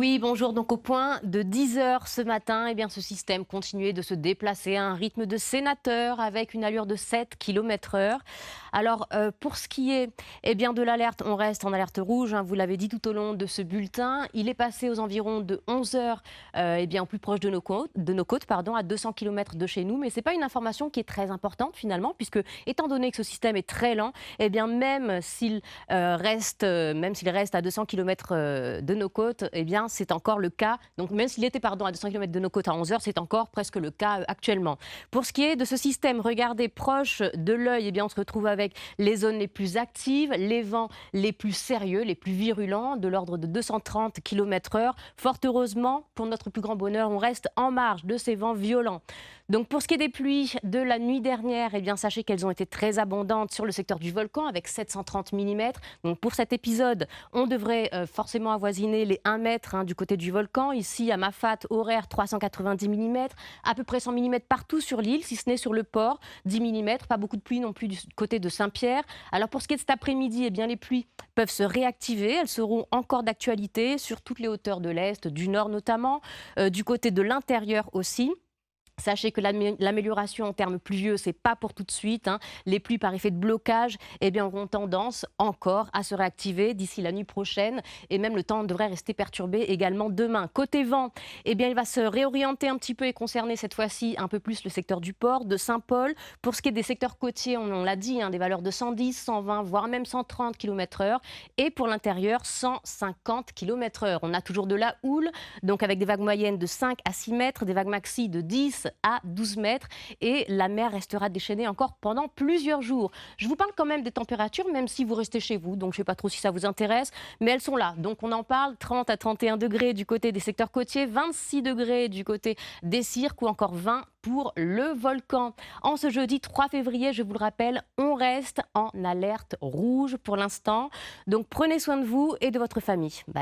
Oui, bonjour. Donc au point de 10 heures ce matin, eh bien, ce système continuait de se déplacer à un rythme de sénateur avec une allure de 7 km/h. Alors pour ce qui est bien, de l'alerte, on reste en alerte rouge, hein, vous l'avez dit tout au long de ce bulletin. Il est passé aux environs de 11 heures bien, au plus proche de nos côtes pardon, à 200 km de chez nous. Mais ce n'est pas une information qui est très importante finalement, puisque étant donné que ce système est très lent, eh bien, même s'il reste à 200 km de nos côtes, eh bien, c'est encore le cas. Donc, même s'il était à 200 km de nos côtes à 11 heures, c'est encore presque le cas actuellement. Pour ce qui est de ce système, regardez, proche de l'œil, eh bien, on se retrouve avec les zones les plus actives, les vents les plus sérieux, les plus virulents, de l'ordre de 230 km/h. Fort heureusement, pour notre plus grand bonheur, on reste en marge de ces vents violents. Donc, pour ce qui est des pluies de la nuit dernière, eh bien, sachez qu'elles ont été très abondantes sur le secteur du volcan avec 730 mm. Donc, pour cet épisode, on devrait forcément avoisiner les 1 mètre du côté du volcan. Ici, à Mafat, horaire 390 mm, à peu près 100 mm partout sur l'île, si ce n'est sur le port, 10 mm. Pas beaucoup de pluie non plus du côté de Saint-Pierre. Alors, pour ce qui est de cet après-midi, eh bien, les pluies peuvent se réactiver. Elles seront encore d'actualité sur toutes les hauteurs de l'Est, du Nord notamment, du côté de l'intérieur aussi. Sachez que l'amélioration en termes pluvieux, ce n'est pas pour tout de suite, hein. Les pluies par effet de blocage auront tendance encore à se réactiver d'ici la nuit prochaine. Et même le temps devrait rester perturbé également demain. Côté vent, il va se réorienter un petit peu et concerner cette fois-ci un peu plus le secteur du port, de Saint-Paul. Pour ce qui est des secteurs côtiers, on l'a dit, hein, des valeurs de 110, 120, voire même 130 km/h. Et pour l'intérieur, 150 km/h. On a toujours de la houle, donc avec des vagues moyennes de 5 à 6 mètres, des vagues maxi de 10 à 12 mètres, et la mer restera déchaînée encore pendant plusieurs jours. Je vous parle quand même des températures, même si vous restez chez vous, donc je ne sais pas trop si ça vous intéresse, mais elles sont là. Donc on en parle, 30 à 31 degrés du côté des secteurs côtiers, 26 degrés du côté des cirques ou encore 20 pour le volcan. En ce jeudi 3 février, je vous le rappelle, on reste en alerte rouge pour l'instant. Donc prenez soin de vous et de votre famille. Bye.